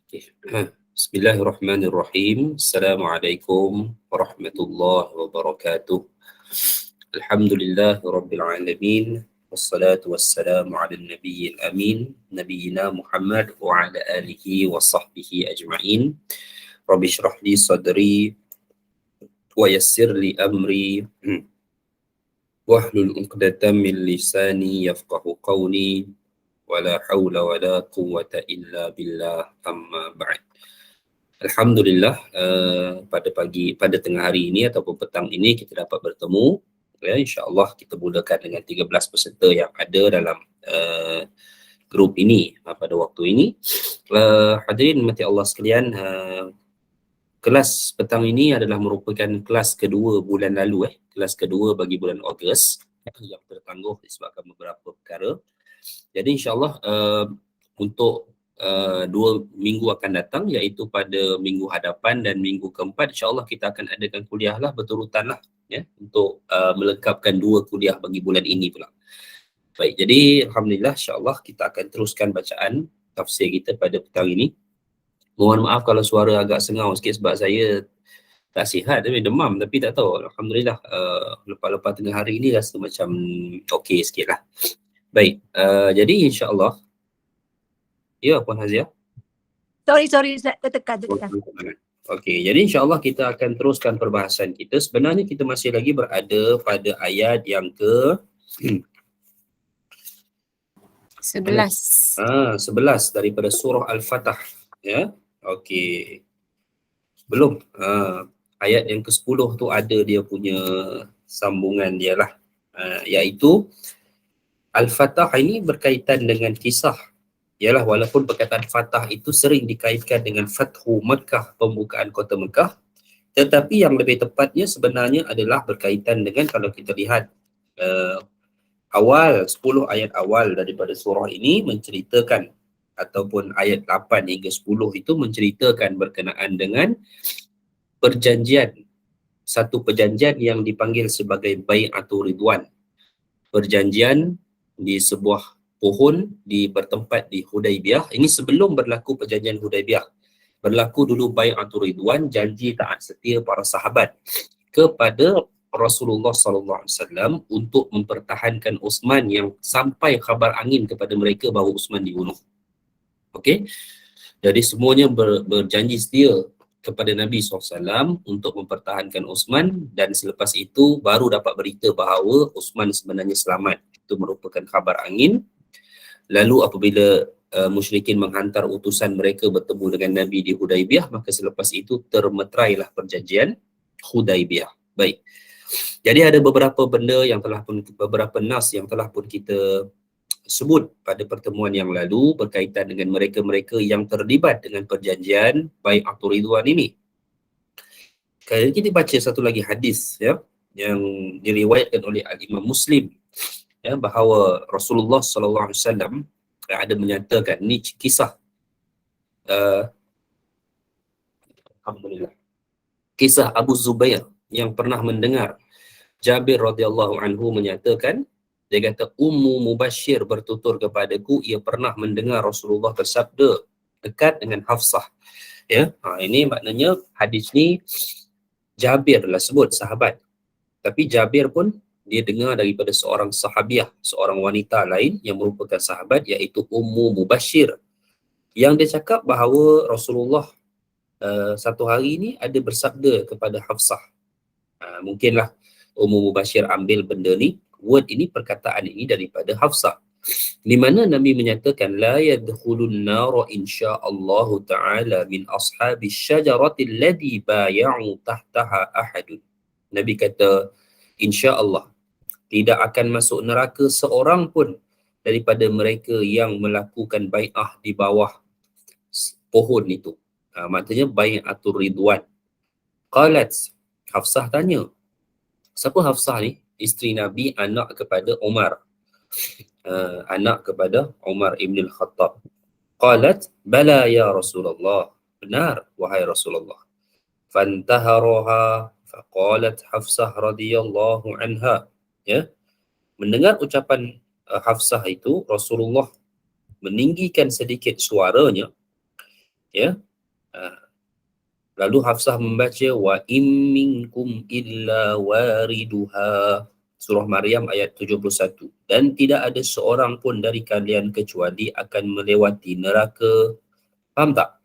Okay. Bismillahirrahmanirrahim. Assalamualaikum warahmatullahi wabarakatuh. Alhamdulillah Rabbil Alamin. Wassalatu wassalamu ala nabiyil amin. Nabiyina Muhammad wa ala alihi wa sahbihi ajma'in. Rabbi syrah li sadri wa yassir li amri. Wahlul uqdatan min lisani yafqahu qawli. Wala hawla wala quwwata illa billah, amma ba'd. Alhamdulillah, pada tengah hari ini ataupun petang ini kita dapat bertemu. Ya, insya-Allah kita mulakan dengan 13 peserta yang ada dalam grup ini pada waktu ini. Hadirin mati Allah sekalian, kelas petang ini adalah merupakan kelas kedua bulan lalu, kelas kedua bagi bulan Ogos yang tertangguh disebabkan beberapa perkara. Jadi insya-Allah untuk 2 minggu akan datang, iaitu pada minggu hadapan dan minggu keempat, insya-Allah kita akan adakan kuliah lah berturutan lah, ya, untuk melengkapkan 2 kuliah bagi bulan ini pula. Baik, jadi alhamdulillah insya-Allah kita akan teruskan bacaan tafsir kita pada petang ini. Mohon maaf kalau suara agak sengau sikit sebab saya tak sihat, tapi demam, tapi tak tahu. Alhamdulillah lepas-lepas tengah hari ni rasa macam okey sikit lah. Baik, jadi insya-Allah. Ya, Puan Hazia. Sorry, tertekan. Okey, jadi insya-Allah kita akan teruskan perbahasan kita. Sebenarnya kita masih lagi berada pada ayat yang ke 11. 11 daripada surah Al-Fatah, ya. Okey. Belum. Ayat yang ke-10 tu ada dia punya sambungan dia lah. Iaitu Al-Fatah ini berkaitan dengan kisah. Ialah walaupun perkataan Fatah itu sering dikaitkan dengan Fathu Makkah, pembukaan kota Mekah, tetapi yang lebih tepatnya sebenarnya adalah berkaitan dengan, kalau kita lihat awal 10 ayat awal daripada surah ini menceritakan, ataupun ayat 8 hingga 10 itu menceritakan berkenaan dengan satu perjanjian yang dipanggil sebagai Bai'atul Ridwan. Perjanjian di sebuah pohon bertempat di Hudaibiyah. Ini sebelum berlaku perjanjian Hudaibiyah. Berlaku dulu Bai'atul Ridwan, janji taat setia para sahabat kepada Rasulullah SAW untuk mempertahankan Uthman yang sampai khabar angin kepada mereka bahawa Uthman dibunuh. Okey. Jadi semuanya berjanji setia kepada Nabi SAW untuk mempertahankan Uthman, dan selepas itu baru dapat berita bahawa Uthman sebenarnya selamat. Itu merupakan khabar angin. Lalu apabila musyrikin menghantar utusan mereka bertemu dengan Nabi di Hudaibiyah, maka selepas itu termeterailah perjanjian Hudaibiyah. Baik. Jadi ada beberapa benda yang beberapa nas yang telah pun kita sebut pada pertemuan yang lalu berkaitan dengan mereka-mereka yang terlibat dengan perjanjian Bai'atul Ridwan ini. Kali ini kita baca satu lagi hadis, ya, yang diriwayatkan oleh Imam Muslim, ya, bahawa Rasulullah SAW ada menyatakan, ni kisah alhamdulillah, kisah Abu Zubair yang pernah mendengar Jabir radhiyallahu anhu menyatakan, dia kata, Ummu Mubashir bertutur kepadaku, ia pernah mendengar Rasulullah bersabda dekat dengan Hafsah. Ya, ini maknanya hadis ni Jabir lah sebut sahabat, tapi Jabir pun dia dengar daripada seorang sahabiah, seorang wanita lain yang merupakan sahabat, iaitu Ummu Mubashir, yang dia cakap bahawa Rasulullah satu hari ni ada bersabda kepada Hafsah. Mungkinlah Ummu Mubashir ambil benda ni, word ini, perkataan ini daripada Hafsah, di mana Nabi menyatakan, la yadkhulun nara insyaallah ta'ala min ashabi syajarati alladhi bay'u tahtaha ahadun. Nabi kata, insya-Allah tidak akan masuk neraka seorang pun daripada mereka yang melakukan bai'ah di bawah pohon itu. Maksudnya Bai'atul Ridwan. Qalat, Hafsah tanya. Siapa Hafsah ni? Isteri Nabi, anak kepada Umar. Anak kepada Umar ibn al-Khattab. Qalat, bala ya Rasulullah. Benar, wahai Rasulullah. Fantaharaha, faqalat Hafsah radhiyallahu anha. Ya, mendengar ucapan Hafsah itu, Rasulullah meninggikan sedikit suaranya, Ya. Lalu Hafsah membaca wa im minkum illa wariduha. Surah Maryam ayat 71. Dan tidak ada seorang pun dari kalian kecuali akan melewati neraka. Faham tak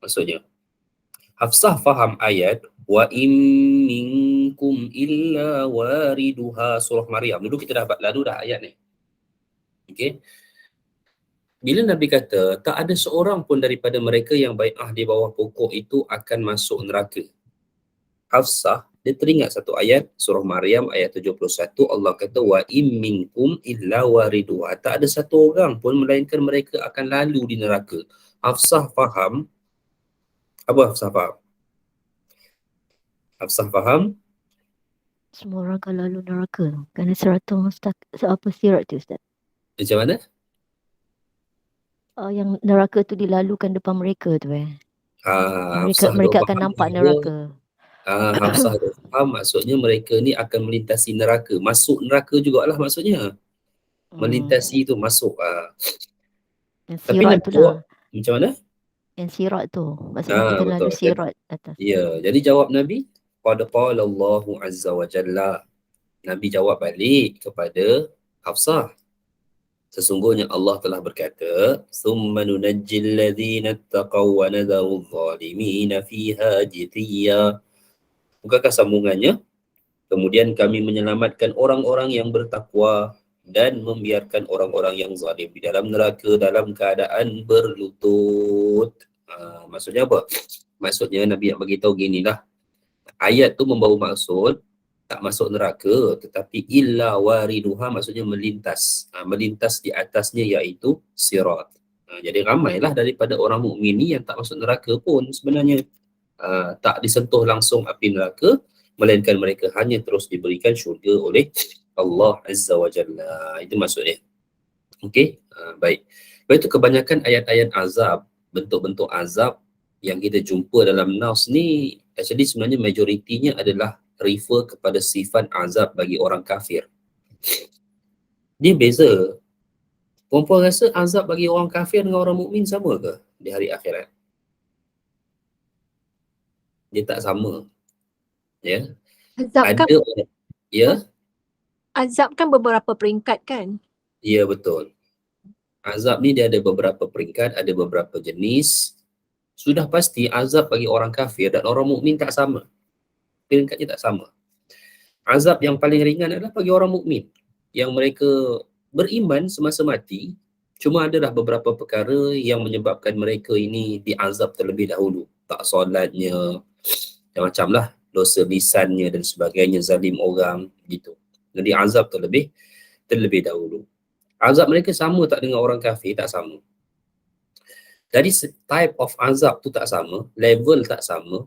maksudnya? Hafsah faham ayat wa im minkum illa wariduha, surah Maryam. Dulu kita lalu dah ayat ni. Okey. Bila Nabi kata tak ada seorang pun daripada mereka yang bai'ah di bawah pokok itu akan masuk neraka, Hafsah dia teringat satu ayat surah Maryam ayat 71. Allah kata wa im minkum illa wariduha, tak ada satu orang pun melainkan mereka akan lalu di neraka. Hafsah faham apa? Hafsah faham Semua orang akan lalu neraka tu. Kerana seratus apa sirat tu Ustaz? macam mana? Yang neraka tu dilalukan depan mereka tu Hafsah mereka tu akan faham nampak bahawa neraka. Hafsah tu faham maksudnya mereka ni akan melintasi neraka, masuk neraka jugalah maksudnya. Melintasi tu masuk. Yang Tapi sirat Nabi tu jawab lah. macam mana? Yang sirat tu. Maksudnya kita lalu Betul. sirat atas. Ya, jadi jawab Nabi, qad qala Allahu azza wa jalla. Nabi jawab balik kepada Hafsah. Sesungguhnya Allah telah berkata, "Tsumma nunajjil ladzina taqaw wa nadharu adh-dhalimina fiha jithiya." Bukankah sambungannya? Kemudian kami menyelamatkan orang-orang yang bertakwa dan membiarkan orang-orang yang zalim di dalam neraka dalam keadaan berlutut. Maksudnya apa? Maksudnya Nabi yang beritahu ginilah. Ayat tu membawa maksud tak masuk neraka, tetapi illa wariduha maksudnya melintas. Melintas di atasnya iaitu sirat. Jadi ramailah daripada orang mukmin ni yang tak masuk neraka pun sebenarnya. Tak disentuh langsung api neraka, melainkan mereka hanya terus diberikan syurga oleh Allah Azza wa Jalla. Itu maksudnya. Okey, baik. Lepas itu kebanyakan ayat-ayat azab, bentuk-bentuk azab yang kita jumpa dalam nas ni, actually sebenarnya majoritinya adalah refer kepada sifat azab bagi orang kafir. Dia beza. Perempuan rasa azab bagi orang kafir dengan orang mukmin sama ke di hari akhirat? Dia tak sama. Ya. Azab kan, Ada orang, ya, azab kan beberapa peringkat kan? ya betul. Azab ni dia ada beberapa peringkat, ada beberapa jenis. Sudah pasti azab bagi orang kafir dan orang mukmin tak sama. Peringkatnya tak sama. Azab yang paling ringan adalah bagi orang mukmin yang mereka beriman semasa mati, cuma adalah beberapa perkara yang menyebabkan mereka ini diazab terlebih dahulu. Tak solatnya, macam lah dosa lisannya dan sebagainya, zalim orang gitu. Jadi azab terlebih dahulu. Azab mereka sama tak dengan orang kafir? Tak sama. Jadi type of azab tu tak sama, level tak sama,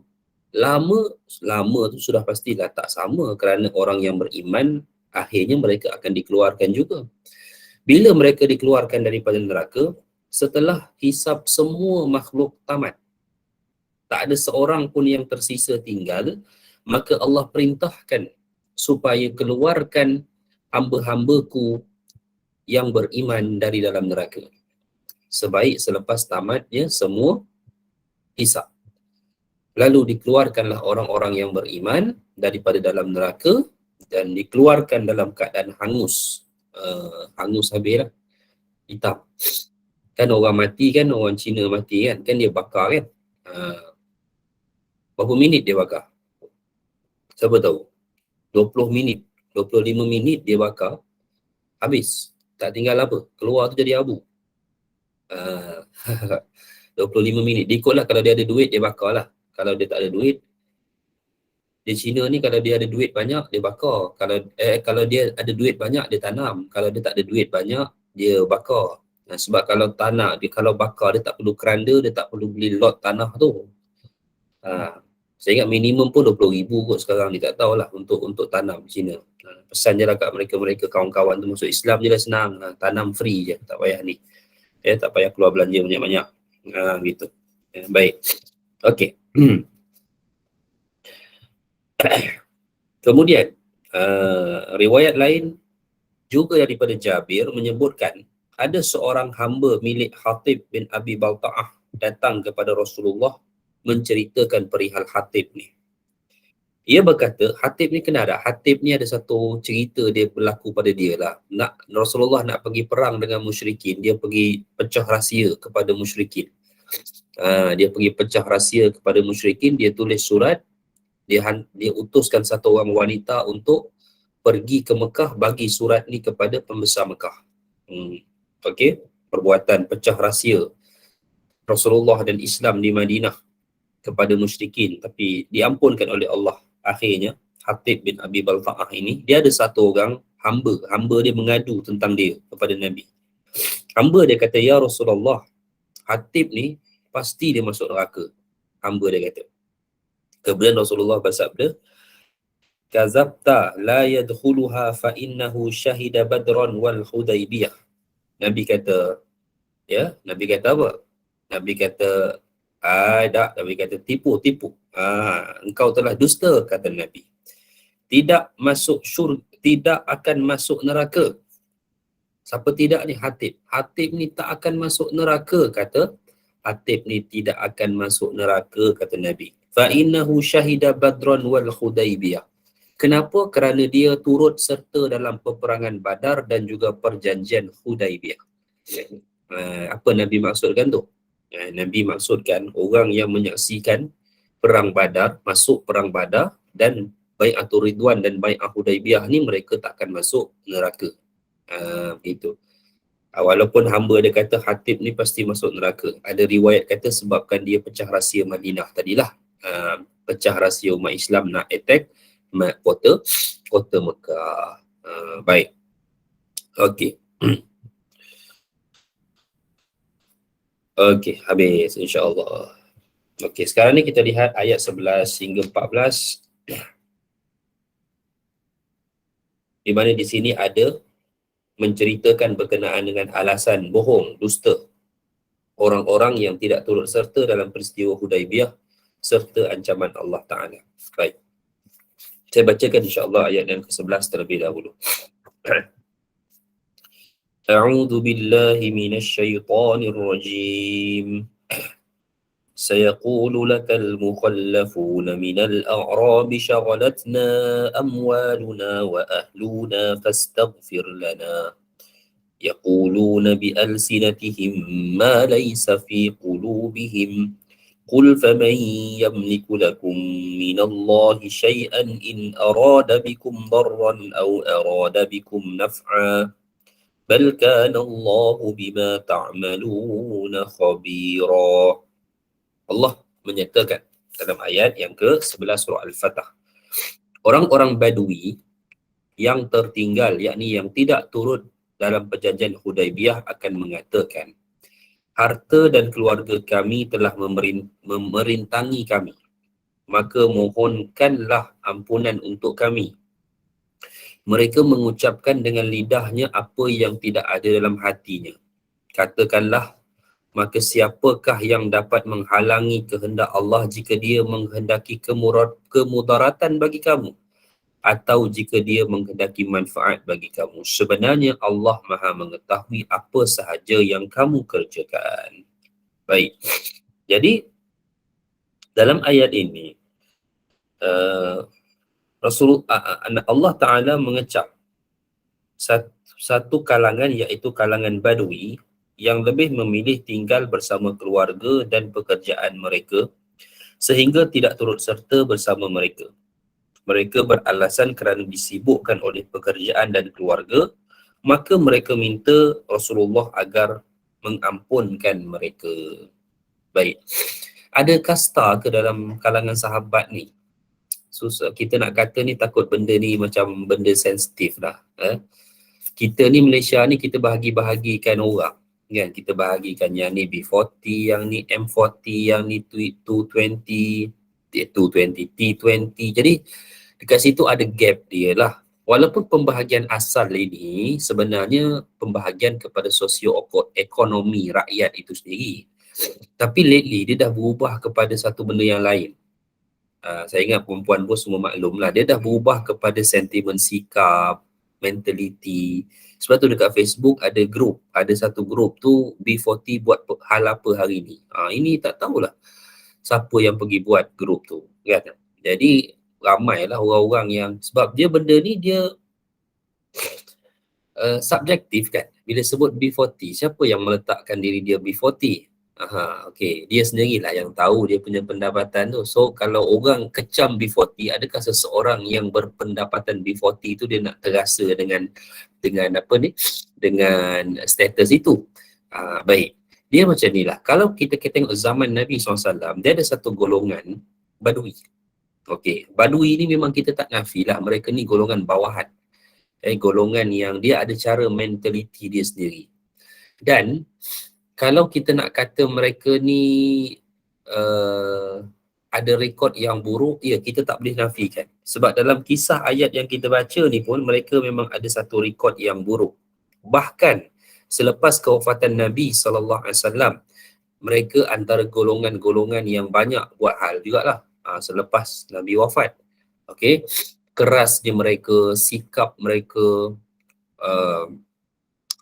lama tu sudah pastilah tak sama, kerana orang yang beriman akhirnya mereka akan dikeluarkan juga. Bila mereka dikeluarkan daripada neraka, setelah hisab semua makhluk tamat, tak ada seorang pun yang tersisa tinggal, maka Allah perintahkan supaya keluarkan hamba-hambaku yang beriman dari dalam neraka. Sebaik selepas tamatnya semua hisab. Lalu dikeluarkanlah orang-orang yang beriman daripada dalam neraka dan dikeluarkan dalam keadaan hangus. Hangus habis lah. Hitam. Kan orang mati kan, orang Cina mati kan dia bakar kan. Berapa minit dia bakar? Siapa tahu? 20 minit, 25 minit dia bakar. Habis. Tak tinggal apa. Keluar tu jadi abu. 25 minit. Dia ikutlah, kalau dia ada duit dia bakar lah. Kalau dia tak ada duit, di China ni kalau dia ada duit banyak dia bakar. Kalau dia ada duit banyak dia tanam. Kalau dia tak ada duit banyak dia bakar. Sebab kalau bakar dia tak perlu keranda, dia tak perlu beli lot tanah tu. Saya ingat minimum pun 20,000 kot sekarang ni, tak tahulah untuk tanam China. Pesan je lah kat mereka kawan-kawan tu masuk Islam je lah, senang. Tanam free je, tak payah ni. Tak payah keluar belanja banyak-banyak. Gitu. Baik. Okey. Kemudian riwayat lain juga daripada Jabir menyebutkan ada seorang hamba milik Hatib bin Abi Balta'ah datang kepada Rasulullah menceritakan perihal Hatib ni. Ia berkata, Hatib ni kena ada. Hatib ni ada satu cerita dia berlaku pada dia lah. Rasulullah nak pergi perang dengan musyrikin, dia pergi pecah rahsia kepada musyrikin. Dia pergi pecah rahsia kepada musyrikin, dia tulis surat, dia utuskan satu orang wanita untuk pergi ke Mekah bagi surat ni kepada pembesar Mekah. Okey, perbuatan pecah rahsia Rasulullah dan Islam di Madinah kepada musyrikin, tapi diampunkan oleh Allah. Akhirnya Hatib bin Abi Balta'ah ini, dia ada satu orang hamba dia mengadu tentang dia kepada Nabi. Hamba dia kata, ya Rasulullah, Hatib ni pasti dia masuk neraka. Hamba dia kata. Kemudian Rasulullah bersabda, kazabta la yadkhuluha fa innahu syahida badran wal hudaibiyah. Nabi kata, Nabi kata apa? Nabi kata, Nabi kata tipu. Engkau telah dusta, kata Nabi. Tidak akan masuk neraka. Siapa tidak ni? Hatib. Hatib ni tak akan masuk neraka, kata. Hatib ni tidak akan masuk neraka, kata Nabi. Fa innahu syahida badran wal hudaibiyah. Kenapa? Kerana dia turut serta dalam peperangan Badar dan juga perjanjian Hudaibiyah. Apa Nabi maksudkan tu? Nabi maksudkan orang yang menyaksikan perang Badar, masuk perang Badar dan Bai'atul Ridwan dan Bai'ah Hudaibiyah ni, mereka tak akan masuk neraka. Begitu. Walaupun hamba dia kata Hatib ni pasti masuk neraka. Ada riwayat kata sebabkan dia pecah rahsia Madinah tadilah. Pecah rahsia umat Islam nak attack kota Mekah. Baik. Okey. Okey, habis insya-Allah. Okey, sekarang ni kita lihat ayat 11 hingga 14. Di mana di sini ada menceritakan berkenaan dengan alasan bohong, dusta orang-orang yang tidak turut serta dalam peristiwa Hudaibiyah serta ancaman Allah Ta'ala. Baik. Saya bacakan insya-Allah ayat yang ke-11 terlebih dahulu. A'udzu billahi minasy syaithanir rajim. سيقول لك المخلفون من الأعراب شغلتنا أموالنا وأهلنا فاستغفر لنا يقولون بألسنتهم ما ليس في قلوبهم قل فمن يملك لكم من الله شيئا إن أراد بكم ضرا أو أراد بكم نفعا بل كان الله بما تعملون خبيرا. Allah menyatakan dalam ayat yang ke-11 surah Al-Fatah, orang-orang Badui yang tertinggal, yakni yang tidak turut dalam perjanjian Hudaibiyah, akan mengatakan, harta dan keluarga kami telah memerintangi kami, maka mohonkanlah ampunan untuk kami. Mereka mengucapkan dengan lidahnya apa yang tidak ada dalam hatinya. Katakanlah, maka siapakah yang dapat menghalangi kehendak Allah jika dia menghendaki kemudaratan bagi kamu, atau jika dia menghendaki manfaat bagi kamu? Sebenarnya Allah Maha mengetahui apa sahaja yang kamu kerjakan. Baik. Jadi dalam ayat ini Allah Ta'ala mengecap satu kalangan, iaitu kalangan Badui, yang lebih memilih tinggal bersama keluarga dan pekerjaan mereka sehingga tidak turut serta bersama mereka. Mereka beralasan kerana disibukkan oleh pekerjaan dan keluarga, maka mereka minta Rasulullah agar mengampunkan mereka. Baik. Ada kasta ke dalam kalangan sahabat ni? Susah. Kita nak kata ni, takut benda ni macam benda sensitif lah. Kita ni Malaysia ni, kita bahagi-bahagikan orang. Kan, kita bahagikan yang ni B40, yang ni M40, yang ni 220, T20. Jadi dekat situ ada gap dia lah. Walaupun pembahagian asal ini sebenarnya pembahagian kepada sosioekonomi rakyat itu sendiri, tapi lately dia dah berubah kepada satu benda yang lain. Saya ingat perempuan pun semua maklum lah, dia dah berubah kepada sentimen sikap, mentality. Sebab tu dekat Facebook ada grup, ada satu grup tu B40 buat hal apa hari ni. Ini tak tahulah siapa yang pergi buat grup tu, kan? Jadi ramailah orang-orang yang, sebab dia benda ni dia subjektif kan. Bila sebut B40, siapa yang meletakkan diri dia B40? Okey, dia sendirilah yang tahu dia punya pendapatan tu. So kalau orang kecam B40, adakah seseorang yang berpendapatan B40 tu dia nak terasa dengan apa ni? Dengan status itu. Baik. Dia macam ni lah. Kalau kita tengok zaman Nabi SAW, dia ada satu golongan Badui. Okey, Badui ni memang kita tak nafilah, mereka ni golongan bawahan. Golongan yang dia ada cara mentality dia sendiri. Dan kalau kita nak kata mereka ni ada rekod yang buruk, ya, kita tak boleh nafikan. Sebab dalam kisah ayat yang kita baca ni pun, mereka memang ada satu rekod yang buruk. Bahkan selepas kewafatan Nabi SAW, mereka antara golongan-golongan yang banyak buat hal jugalah selepas Nabi wafat. Okey, kerasnya mereka, sikap mereka,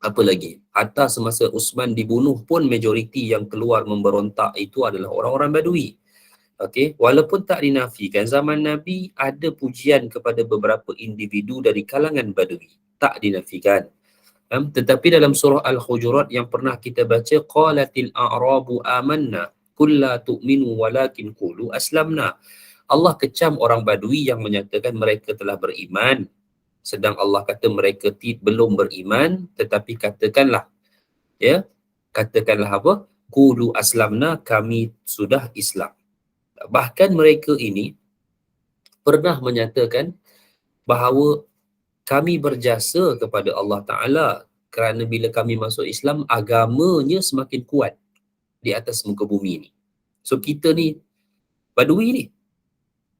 apa lagi, hatta semasa Uthman dibunuh pun majoriti yang keluar memberontak itu adalah orang-orang Badui. Okey, walaupun tak dinafikan zaman Nabi ada pujian kepada beberapa individu dari kalangan Badui, tak dinafikan. Tetapi dalam surah Al-Hujurat yang pernah kita baca, qalatil a'rabu amanna qul la tu'minu walakin qulu aslamna. Allah kecam orang Badui yang menyatakan mereka telah beriman, sedang Allah kata mereka belum beriman, tetapi katakanlah, ya, katakanlah apa? Qulu aslamna, kami sudah Islam. Bahkan mereka ini pernah menyatakan bahawa kami berjasa kepada Allah Ta'ala kerana bila kami masuk Islam, agamanya semakin kuat di atas muka bumi ni. So kita ni Badui ni,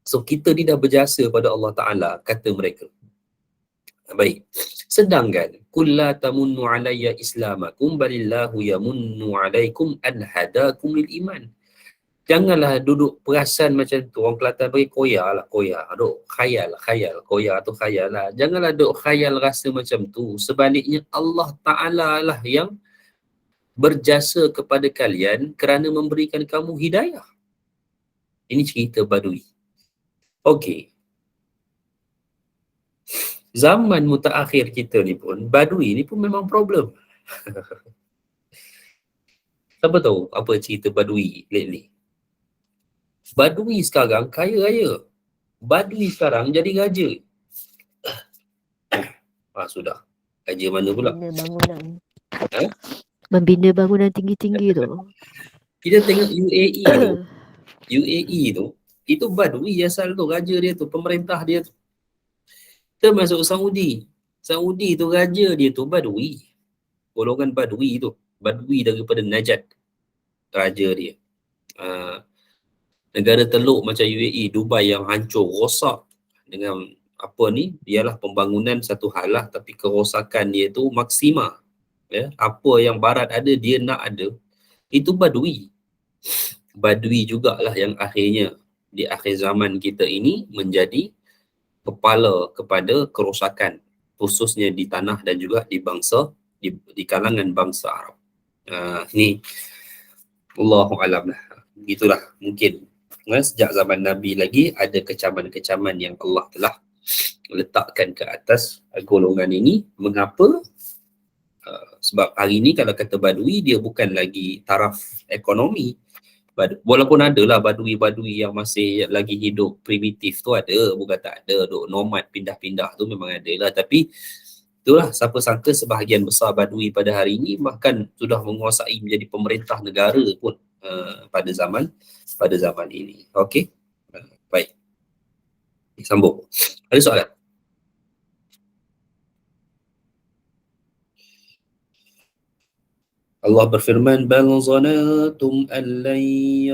so kita ni dah berjasa pada Allah Ta'ala, kata mereka. Baik. Sedangkan qul la tamunnu alayya islamakum balillahu yamunnu alaikum an hadakum lil iman. Janganlah duduk perasan macam tu. Orang Kelantan bagi koya lah, koya. Duk khayal, koya tu khayal lah. Janganlah duk khayal rasa macam tu. Sebaliknya Allah Ta'ala lah yang berjasa kepada kalian kerana memberikan kamu hidayah. Ini cerita Badui. Okey. Zaman mutaakhir kita ni pun, Badui ni pun memang problem. Siapa tahu apa cerita Badui lately? Badui sekarang kaya raya. Badui sekarang jadi raja. Sudah. Raja mana pula? Membina bangunan. Ha? Membina bangunan tinggi-tinggi tu. Kita tengok UAE tu. UAE tu, itu Badui asal tu, raja dia tu, pemerintah dia tu. Kita masuk Saudi. Saudi tu raja dia tu Badui. Golongan Badui tu. Badui daripada Najat. Raja dia. Negara teluk macam UAE, Dubai yang hancur, rosak dengan apa ni, ialah pembangunan satu hal lah, tapi kerosakan dia tu maksima. Ya, apa yang barat ada, dia nak ada. Itu Badui. Badui jugalah yang akhirnya di akhir zaman kita ini menjadi kepala kepada kerosakan, khususnya di tanah dan juga di bangsa, di kalangan bangsa Arab. Ni Allahu alam lah. Begitulah mungkin. Sejak zaman Nabi lagi ada kecaman-kecaman yang Allah telah letakkan ke atas golongan ini. Mengapa? Sebab hari ni kalau kata Badui, dia bukan lagi taraf ekonomi. Walaupun ada lah Badui-Badui yang masih lagi hidup primitif tu ada, bukan tak ada, duk nomad pindah-pindah tu memang ada lah. Tapi itulah, siapa sangka sebahagian besar Badui pada hari ini bahkan sudah menguasai menjadi pemerintah negara pun pada zaman ini. Okey. Baik. Sambung. Ada soalan? Allah berfirman, bal zanatum an lan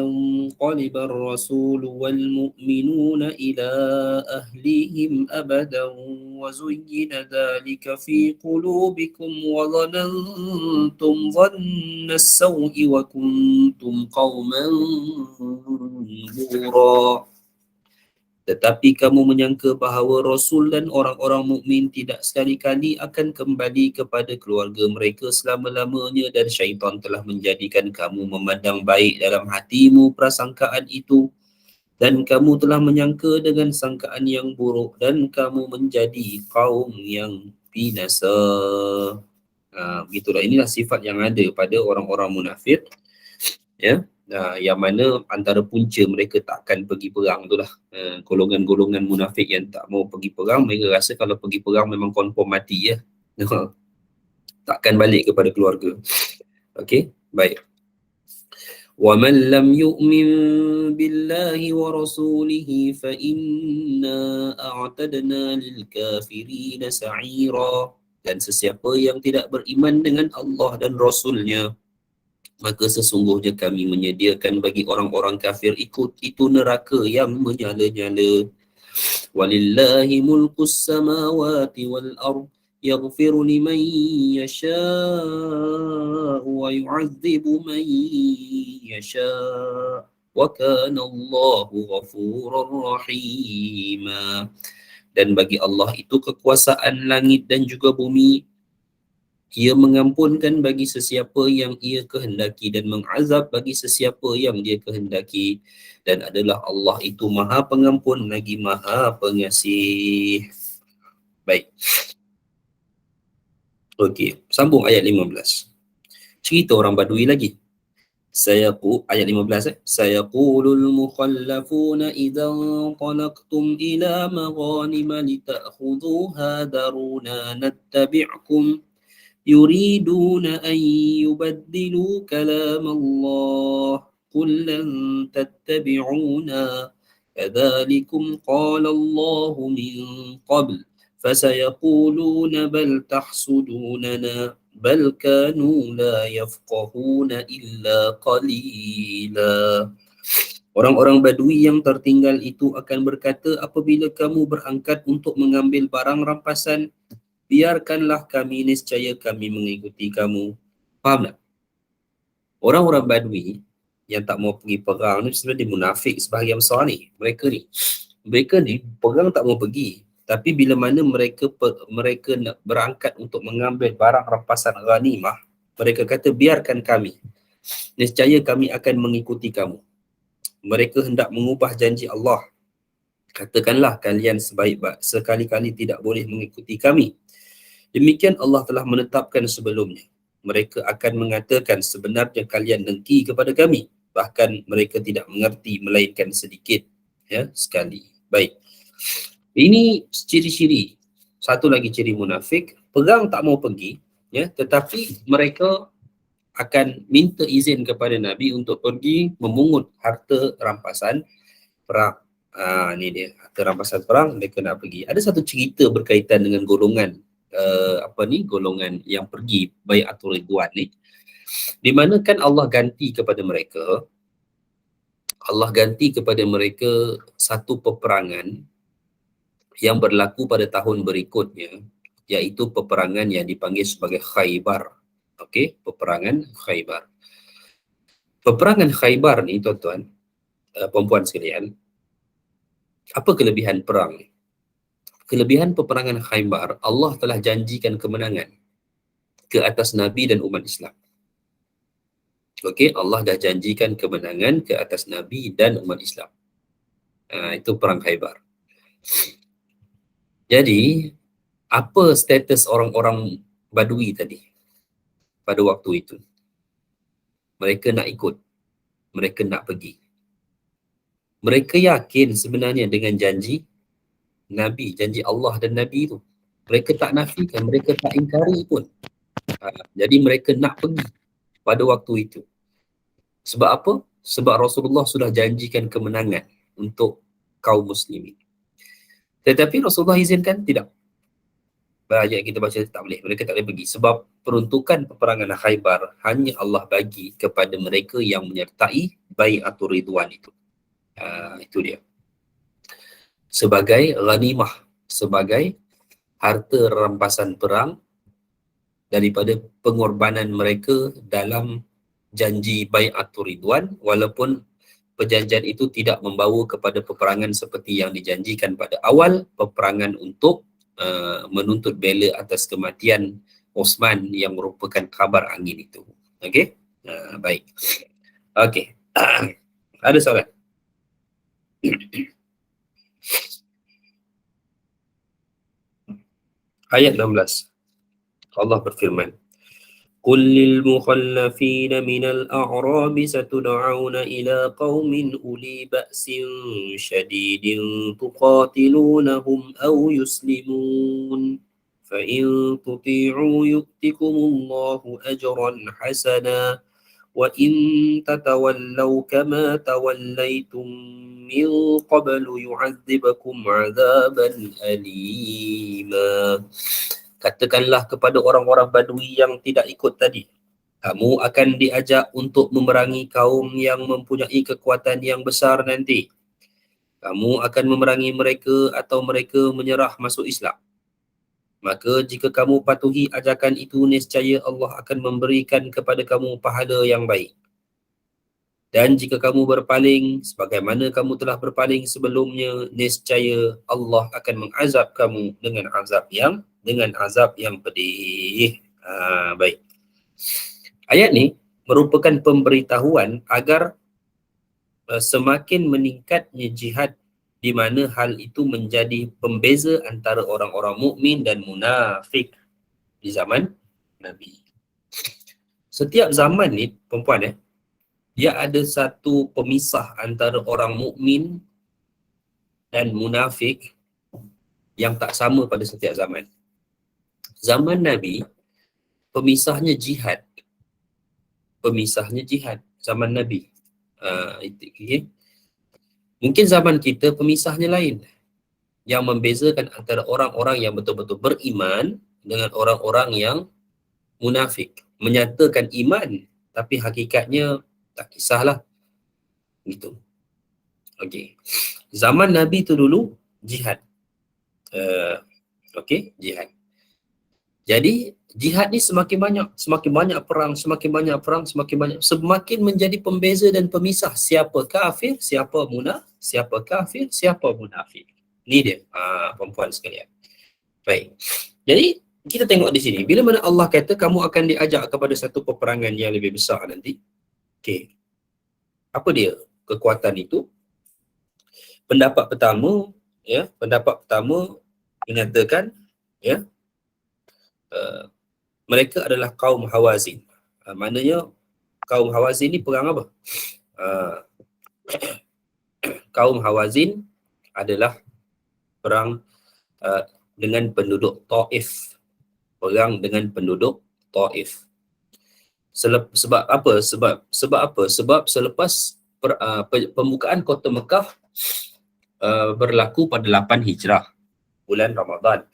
yanqaliba ar-rasul wal mu'minuna ila ahlihim abadan wa zuyyina dhalika fi qulubikum wa dhanantum dhanna as-saw'i wa kuntum qauman bura. Tetapi kamu menyangka bahawa Rasul dan orang-orang mukmin tidak sekali-kali akan kembali kepada keluarga mereka selama-lamanya, dan syaitan telah menjadikan kamu memandang baik dalam hatimu prasangkaan itu, dan kamu telah menyangka dengan sangkaan yang buruk, dan kamu menjadi kaum yang binasa. Begitulah, inilah sifat yang ada pada orang-orang munafik, ya. Yang mana antara punca mereka takkan pergi perang itulah, golongan-golongan munafik yang tak mau pergi perang. Mereka rasa kalau pergi perang memang confirm mati, ya. Takkan balik kepada keluarga. Okey, baik. وَمَنْ لَمْ يُؤْمِنْ بِاللَّهِ وَرَسُولِهِ فَإِنَّا أَعْتَدْنَا لِلْكَافِرِينَ سَعِيرًا. Dan sesiapa yang tidak beriman dengan Allah dan Rasulnya, maka sesungguhnya kami menyediakan bagi orang-orang kafir itu neraka yang menyala-nyala. Walillahi mulkus samawati wal ard yaghfiru liman yasha'u wa yu'adzibu man yasha'u wa kana Allahu ghafurur rahima. Dan bagi Allah itu kekuasaan langit dan juga bumi. Ia mengampunkan bagi sesiapa yang ia kehendaki dan mengazab bagi sesiapa yang dia kehendaki. Dan adalah Allah itu Maha Pengampun lagi Maha Pengasih. Baik. Okey, sambung ayat 15. Cerita orang Badui lagi. Ayat 15 Sayaqulul mukhallafuna idza talaqtum ila maghanima litakhudhuha daruna nattabi'kum يريدون أن يبدلوا كلام الله قل لن تتبعونا كذلكم قال الله من قبل فسيقولون بل تحسدوننا بل كانوا لا يفقهون إلا قليلا. Orang-orang Badui yang tertinggal itu akan berkata, apabila kamu berangkat untuk mengambil barang rampasan, biarkanlah kami, niscaya kami mengikuti kamu. Faham tak? Orang-orang Badui yang tak mau pergi perang ni sebenarnya munafik sebahagian besar ni. Mereka ni perang tak mau pergi. Tapi bila mana mereka nak berangkat untuk mengambil barang rampasan ghanimah, mereka kata biarkan kami, niscaya kami akan mengikuti kamu. Mereka hendak mengubah janji Allah. Katakanlah kalian sekali-kali tidak boleh mengikuti kami. Demikian Allah telah menetapkan sebelumnya. Mereka akan mengatakan sebenarnya kalian dengki kepada kami. Bahkan mereka tidak mengerti melainkan sedikit, ya, sekali. Baik. Ini ciri-ciri. Satu lagi ciri munafik, perang tak mau pergi, ya, tetapi mereka akan minta izin kepada Nabi untuk pergi memungut harta rampasan perang. Ni dia, harta rampasan perang mereka nak pergi. Ada satu cerita berkaitan dengan golongan golongan yang pergi Bai'atul Ridwan ni, di mana kan Allah ganti kepada mereka satu peperangan yang berlaku pada tahun berikutnya, iaitu peperangan yang dipanggil sebagai Khaybar. Okey, peperangan Khaybar. Peperangan Khaybar ni, tuan-tuan, perempuan sekalian, apa kelebihan perang ni? Kelebihan peperangan Khaybar, Allah telah janjikan kemenangan ke atas Nabi dan umat Islam. Okey, Allah dah janjikan kemenangan ke atas Nabi dan umat Islam. Itu perang Khaybar. Jadi, apa status orang-orang Badui tadi pada waktu itu? Mereka nak ikut, mereka nak pergi. Mereka yakin sebenarnya dengan janji Nabi, janji Allah dan Nabi itu. Mereka tak nafikan, mereka tak ingkari pun. Jadi mereka nak pergi pada waktu itu. Sebab apa? Sebab Rasulullah sudah janjikan kemenangan untuk kaum muslimin. Tetapi Rasulullah izinkan? Tidak. Ayat kita baca tak boleh, mereka tak boleh pergi. Sebab peruntukan peperangan Khaybar hanya Allah bagi kepada mereka yang menyertai Bai'atul Ridwan itu. Itu dia. Sebagai ghanimah, sebagai harta rampasan perang daripada pengorbanan mereka dalam janji Bai'atul Ridwan, walaupun perjanjian itu tidak membawa kepada peperangan seperti yang dijanjikan pada awal, peperangan untuk menuntut bela atas kematian Osman yang merupakan khabar angin itu. Okey? Baik. Okey. Ada soalan? Ayat 16. Allah berfirman, قل للمخلفين من الأعراب ستدعون إلى قوم أولي بأس شديد تقاتلونهم أو يسلمون فإن تطيعوا يؤتكم الله أجرا حسنا وإن تتولوا كما توليتم من قبل يعذبكم عذابا أليما. Katakanlah kepada orang-orang Badui yang tidak ikut tadi, kamu akan diajak untuk memerangi kaum yang mempunyai kekuatan yang besar nanti. Kamu akan memerangi mereka atau mereka menyerah masuk Islam. Maka jika kamu patuhi ajakan itu, nescaya Allah akan memberikan kepada kamu pahala yang baik. Dan jika kamu berpaling sebagaimana kamu telah berpaling sebelumnya, nescaya Allah akan mengazab kamu dengan azab yang pedih. Baik. Ayat ni merupakan pemberitahuan agar semakin meningkatnya jihad, di mana hal itu menjadi pembeza antara orang-orang mukmin dan munafik di zaman Nabi. Setiap zaman ni, perempuan dia ada satu pemisah antara orang mukmin dan munafik yang tak sama pada setiap zaman. Zaman Nabi, pemisahnya jihad. Zaman Nabi. Okay. Mungkin zaman kita pemisahnya lain. Yang membezakan antara orang-orang yang betul-betul beriman dengan orang-orang yang munafik. Menyatakan iman, tapi hakikatnya tak kisahlah. Gitu. Okey. Zaman Nabi tu dulu, jihad. Jihad. Jadi jihad ni semakin banyak perang, semakin menjadi pembeza dan pemisah siapa kafir, siapa munafik. Ni dia, perempuan sekalian. Baik. Jadi kita tengok di sini, bila mana Allah kata kamu akan diajak kepada satu peperangan yang lebih besar nanti. Okey. Apa dia kekuatan itu? Pendapat pertama menyatakan mereka adalah kaum Hawazin. Maknanya kaum Hawazin ni perang apa? Kaum Hawazin adalah perang dengan penduduk Taif. Perang dengan penduduk Taif. Sebab apa? Sebab selepas pembukaan kota Mekah berlaku pada 8 Hijrah, bulan Ramadan.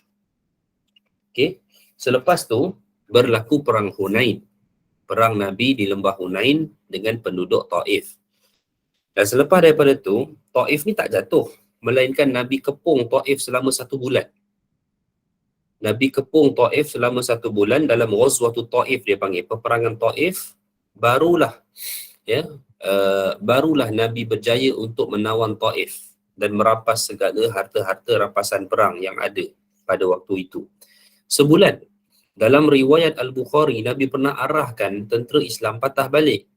Okey. Selepas tu berlaku perang Hunain. Perang Nabi di lembah Hunain dengan penduduk Taif. Dan selepas daripada tu, Taif ni tak jatuh, melainkan Nabi kepung Taif selama 1 bulan. Nabi kepung Taif selama 1 bulan dalam Ghazwatul Taif dia panggil, peperangan Taif. Barulah Nabi berjaya untuk menawan Taif dan merampas segala harta-harta rampasan perang yang ada pada waktu itu. Sebulan. Dalam riwayat Al-Bukhari, Nabi pernah arahkan tentera Islam patah balik.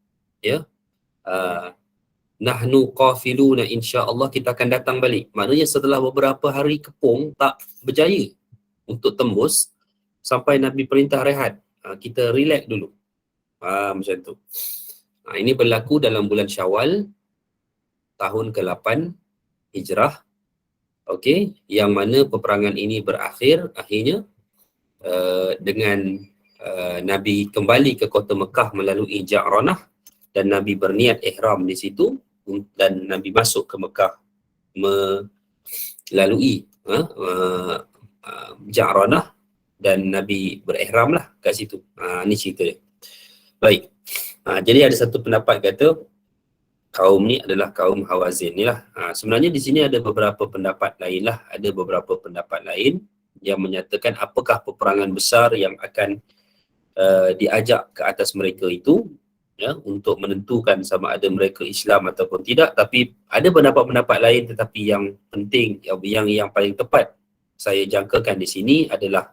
Nahnu qafiluna, insya-Allah kita akan datang balik. Maknanya setelah beberapa hari kepung tak berjaya untuk tembus, sampai Nabi perintah rehat. Kita relax dulu. Macam tu. Ini berlaku dalam bulan Syawal tahun ke-8 Hijrah. Okey, yang mana peperangan ini berakhir akhirnya dengan Nabi kembali ke kota Mekah melalui Ja'ranah, dan Nabi berniat ihram di situ, dan Nabi masuk ke Mekah melalui Ja'ranah, dan Nabi berihram lah kat situ. Ni cerita dia. Baik. Jadi ada satu pendapat kata kaum ni adalah kaum Hawazin ni lah. Sebenarnya di sini ada beberapa pendapat lain lah. Ada beberapa pendapat lain yang menyatakan apakah peperangan besar yang akan diajak ke atas mereka itu. ya, untuk menentukan sama ada mereka Islam ataupun tidak. Tapi ada pendapat-pendapat lain, tetapi yang penting, yang paling tepat saya jangkakan di sini adalah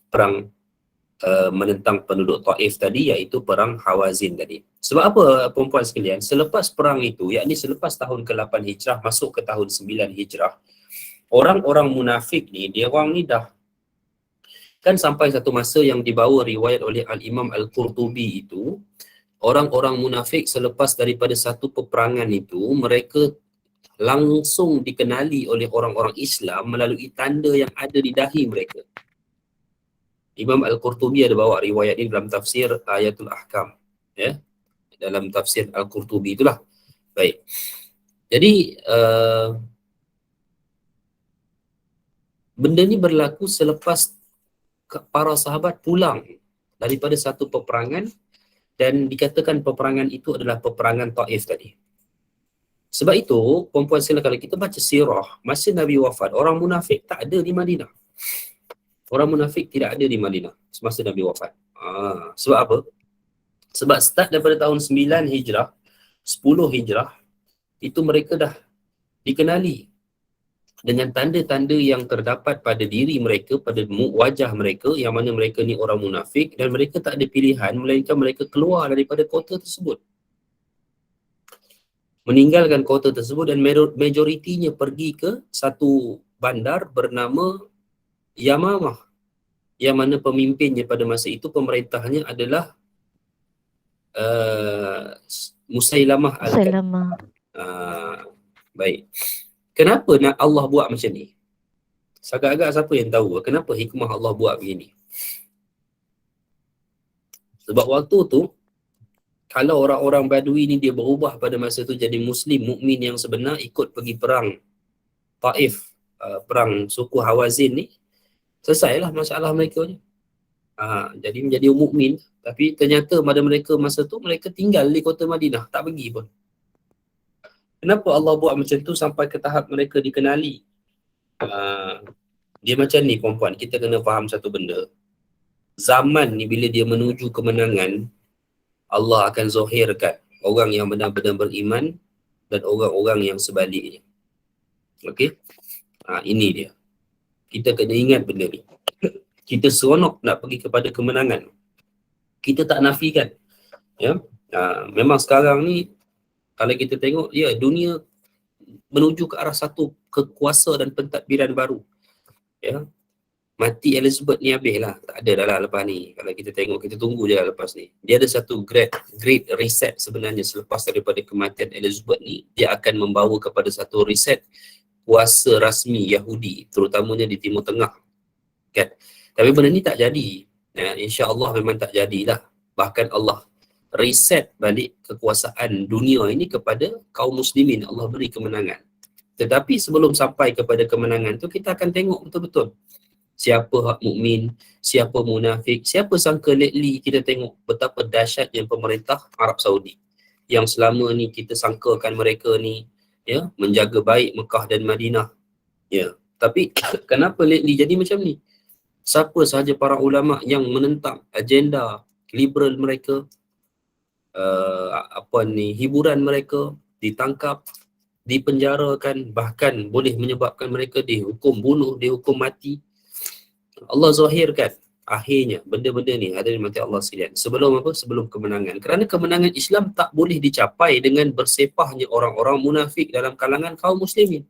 perang menentang penduduk Taif tadi, iaitu perang Hawazin tadi. Sebab apa, perempuan sekalian? Selepas perang itu, yakni selepas tahun ke-8 Hijrah masuk ke tahun 9 Hijrah, orang-orang munafik ni, dia orang ni dah, kan sampai satu masa yang dibawa riwayat oleh Al-Imam Al-Qurtubi itu, orang-orang munafik selepas daripada satu peperangan itu, mereka langsung dikenali oleh orang-orang Islam melalui tanda yang ada di dahi mereka. Imam Al-Qurtubi ada bawa riwayat ini dalam tafsir Ayatul Ahkam, ya, dalam tafsir Al-Qurtubi itulah. Baik. Jadi benda ni berlaku selepas para sahabat pulang daripada satu peperangan, dan dikatakan peperangan itu adalah peperangan Taif tadi. Sebab itu, perempuan sekalian, kalau kita baca sirah, masa Nabi wafat, orang munafik tak ada di Madinah. Orang munafik tidak ada di Madinah semasa Nabi wafat. Sebab apa? Sebab start daripada tahun 9 Hijrah, 10 Hijrah, itu mereka dah dikenali dengan tanda-tanda yang terdapat pada diri mereka, pada wajah mereka, yang mana mereka ni orang munafik, dan mereka tak ada pilihan melainkan mereka keluar daripada kota tersebut, meninggalkan kota tersebut, dan majoritinya pergi ke satu bandar bernama Yamamah, yang mana pemimpinnya pada masa itu, pemerintahnya adalah Musailamah al-Kadzdzab. Selama Baik. Kenapa nak Allah buat macam ni? Agak-agak siapa yang tahu kenapa hikmah Allah buat begini? Sebab waktu tu, kalau orang-orang Badui ni dia berubah pada masa tu jadi Muslim, mukmin yang sebenar, ikut pergi perang Taif, perang suku Hawazin ni, selesailah masalah mereka ni. Jadi menjadi mukmin. Tapi ternyata pada mereka masa tu, mereka tinggal di kota Madinah, tak pergi pun. Kenapa Allah buat macam tu sampai ke tahap mereka dikenali? Dia macam ni, perempuan, kita kena faham satu benda. Zaman ni bila dia menuju kemenangan, Allah akan zahirkan orang yang benar-benar beriman dan orang-orang yang sebaliknya. Okey? Ini dia. Kita kena ingat benda ni. Kita seronok nak pergi kepada kemenangan. Kita tak nafikan. Ya? Memang sekarang ni, kalau kita tengok, ya, dunia menuju ke arah satu kekuasa dan pentadbiran baru. Ya. Mati Elizabeth ni habis lah. Tak ada dah lah lepas ni. Kalau kita tengok, kita tunggu je lah lepas ni. Dia ada satu great reset sebenarnya selepas daripada kematian Elizabeth ni. Dia akan membawa kepada satu reset kuasa rasmi Yahudi, terutamanya di Timur Tengah. Kan? Tapi benda ni tak jadi. Ya, InsyaAllah memang tak jadilah. Bahkan Allah reset balik kekuasaan dunia ini kepada kaum muslimin. Allah beri kemenangan. Tetapi sebelum sampai kepada kemenangan tu, kita akan tengok betul-betul siapa hak mukmin, siapa munafik. Siapa sangka lately kita tengok betapa dahsyatnya pemerintah Arab Saudi, yang selama ni kita sangkakan mereka ni, ya, menjaga baik Mekah dan Madinah. Ya. Tapi kenapa lately jadi macam ni? Siapa sahaja para ulama yang menentang agenda liberal mereka, hiburan mereka, ditangkap, dipenjarakan, bahkan boleh menyebabkan mereka dihukum bunuh, dihukum mati. Allah zahirkan akhirnya benda-benda ni ada di mati Allah sekalian. Sebelum apa? Sebelum kemenangan. Kerana kemenangan Islam tak boleh dicapai dengan bersepahnya orang-orang munafik dalam kalangan kaum muslimin.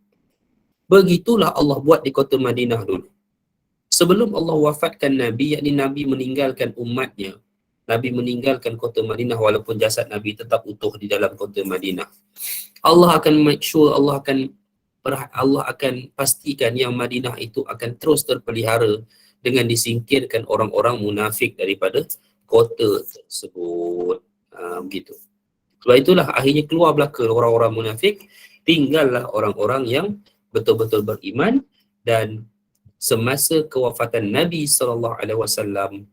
Begitulah Allah buat di kota Madinah dulu. Sebelum Allah wafatkan Nabi, yakni Nabi meninggalkan umatnya, Nabi meninggalkan kota Madinah walaupun jasad Nabi tetap utuh di dalam kota Madinah. Allah akan make sure, Allah akan pastikan yang Madinah itu akan terus terpelihara dengan disingkirkan orang-orang munafik daripada kota tersebut. Begitu. Sebab itulah akhirnya keluar belaka orang-orang munafik, tinggallah orang-orang yang betul-betul beriman. Dan semasa kewafatan Nabi SAW,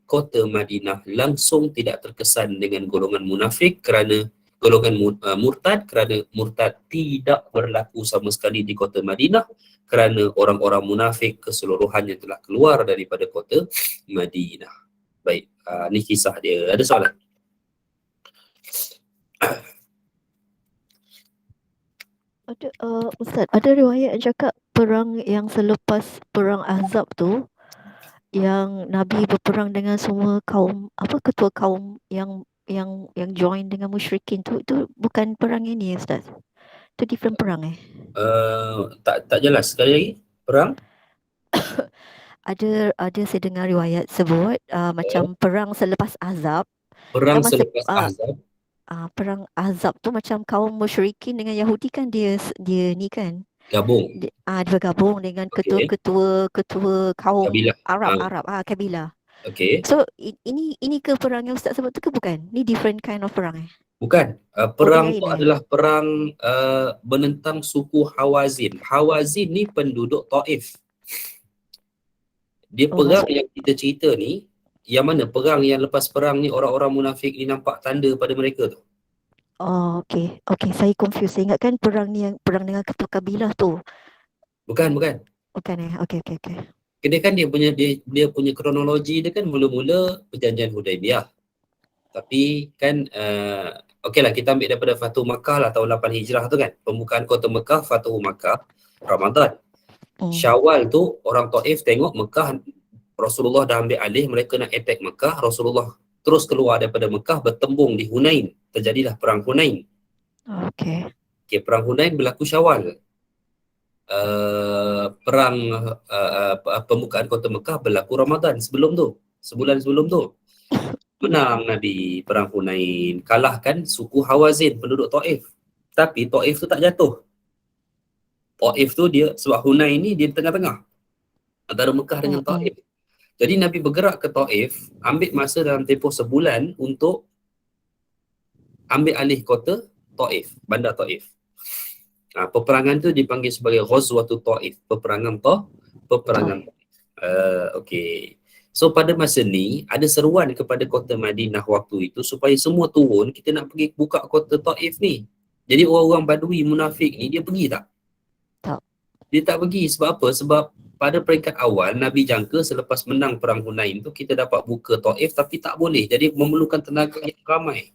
kota Madinah langsung tidak terkesan dengan golongan munafik, kerana golongan murtad, kerana murtad tidak berlaku sama sekali di kota Madinah, kerana orang-orang munafik keseluruhannya telah keluar daripada kota Madinah. Baik, ni kisah dia. Ada soalan? Ada Ustaz, ada riwayat yang cakap perang yang selepas perang Ahzab tu, yang Nabi berperang dengan semua kaum, apa, ketua kaum yang join dengan musyrikin tu, itu bukan perang ini Ustaz. Itu different perang Tak jelas sekali lagi. Perang? Ada saya dengar riwayat sebut macam perang selepas Ahzab. Perang Kan masa selepas Ahzab. perang Ahzab tu macam kaum musyrikin dengan Yahudi kan dia ni kan Gabung. dia bergabung dengan Okey. ketua kaum Kabilah. Arab kabilah. Okey. So ini ke perang yang Ustaz sebut tu ke bukan? Ni different kind of perang Bukan. Oh, Perang lain tu adalah perang menentang suku Hawazin. Hawazin ni penduduk Taif. Dia Oh, perang maksud yang kita cerita ni, yang mana perang yang lepas perang ni orang-orang munafik ni nampak tanda pada mereka tu. okey. Okey, saya confuse. Saya ingatkan perang ni yang perang dengan ketua kabilah tu. Bukan. Bukan Okey. Dia kan dia punya kronologi dia kan mula-mula perjanjian Hudaibiyah. Tapi kan okeylah kita ambil daripada Fatuh Makkah lah tahun 8 Hijrah tu kan. Pembukaan kota Mekah, Fatuh Makkah, Ramadan. Syawal tu orang Taif tengok Mekah, Rasulullah dah ambil alih, mereka nak attack Mekah. Rasulullah terus keluar daripada Mekah, bertembung di Hunain. Terjadilah perang Hunain. Okey. Perang Hunain berlaku Syawal. Perang pembukaan kota Mekah berlaku Ramadan sebelum tu. Sebulan sebelum tu. Menang Nabi perang Hunain, kalahkan suku Hawazin, penduduk Taif. Tapi Taif tu tak jatuh. Taif tu dia, sebab Hunain ni dia di tengah-tengah antara Mekah dengan Taif. Jadi Nabi bergerak ke Taif, ambil masa dalam tempoh sebulan untuk ambil alih kota Taif, bandar Taif. Peperangan tu dipanggil sebagai Ghazwatul Taif, peperangan Taif. Okey. So pada masa ni ada seruan kepada kota Madinah waktu itu supaya semua turun, kita nak pergi buka kota Taif ni. Jadi orang-orang Badui munafik ni dia pergi tak? Tak. Dia tak pergi. Sebab apa? Sebab pada peringkat awal Nabi jangka selepas menang perang Hunain tu kita dapat buka Taif, tapi tak boleh. Jadi memerlukan tenaga yang ramai.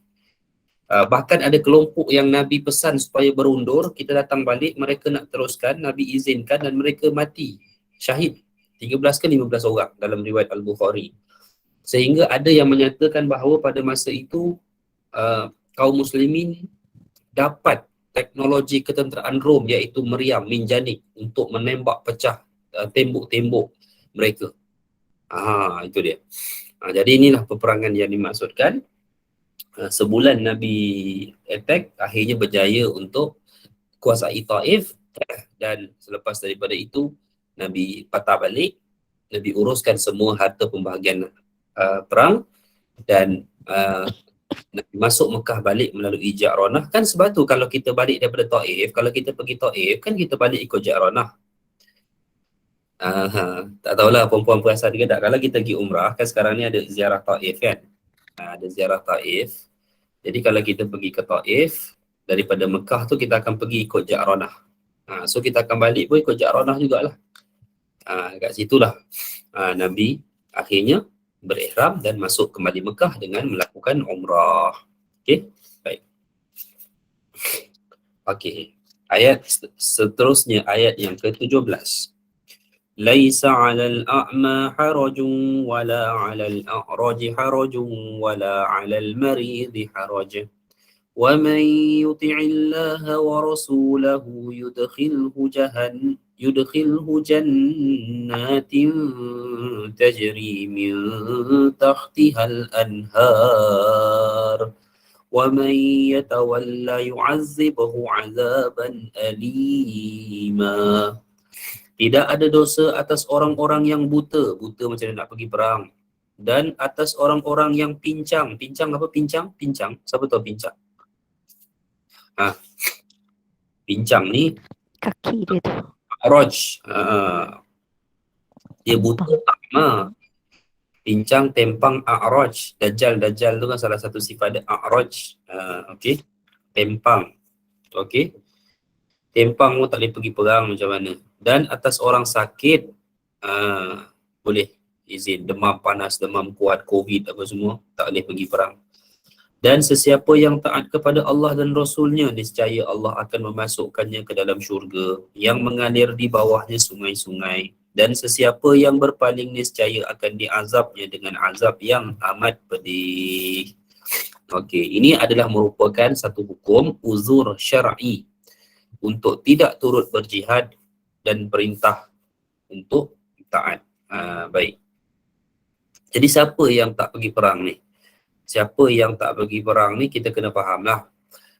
Bahkan ada kelompok yang Nabi pesan supaya berundur, kita datang balik, mereka nak teruskan, Nabi izinkan dan mereka mati. Syahid. 13 ke 15 orang dalam riwayat Al-Bukhari. Sehingga ada yang menyatakan bahawa pada masa itu kaum muslimin dapat teknologi ketenteraan Rom iaitu meriam, minjanik untuk menembak pecah tembok-tembok mereka. Itu dia. Jadi inilah peperangan yang dimaksudkan. Sebulan Nabi attack, akhirnya berjaya untuk kuasai Taif, dan selepas daripada itu Nabi patah balik, Nabi uruskan semua harta pembahagian perang, dan Nabi masuk Mekah balik melalui Ja'ranah. Kan sebab tu kalau kita balik daripada Taif, kalau kita pergi Taif kan kita balik ikut Ja'ranah. Tak tahulah perempuan perasan ke tak, kalau kita pergi umrah kan sekarang ni ada ziarah Taif kan. Ada ziarah Taif. Jadi kalau kita pergi ke Taif, daripada Mekah tu kita akan pergi ikut Ja'ranah. So kita akan balik pun ikut Ja'ranah jugalah. Kat situlah Nabi akhirnya berihram dan masuk kembali Mekah dengan melakukan umrah. Okey, baik. Okey, ayat seterusnya, ayat yang ke-17. Laisa 'alal a'ma harajun wala 'alal a'raj harajun wala 'alal marid haraj. Wa man yuti'illaha wa rasulahu yudkhilhu jannatin tajri min tahtihal anhar. Wa man yatawalla yu'azzibhu 'adzaban alima. Tidak ada dosa atas orang-orang yang buta macam dia nak pergi perang, dan atas orang-orang yang pincang. Pincang apa pincang? Pincang. Siapa tahu pincang? Pincang ni Kaki dia tu. A'raj. Dia buta tak. Pincang, tempang, A'raj. Dajjal tu kan salah satu sifat dia, A'raj. Okey. Tempang. Okey. Tempang pun tak boleh pergi perang macam mana. Dan atas orang sakit boleh izin, demam panas, demam kuat, COVID apa semua, tak boleh pergi perang. Dan sesiapa yang taat kepada Allah dan Rasulnya, niscaya Allah akan memasukkannya ke dalam syurga yang mengalir di bawahnya sungai-sungai. Dan sesiapa yang berpaling, niscaya akan diazabnya dengan azab yang amat pedih. Okey, ini adalah merupakan satu hukum uzur syar'i untuk tidak turut berjihad dan perintah untuk taat. Baik. Jadi siapa yang tak pergi perang ni? Siapa yang tak pergi perang ni, kita kena faham lah.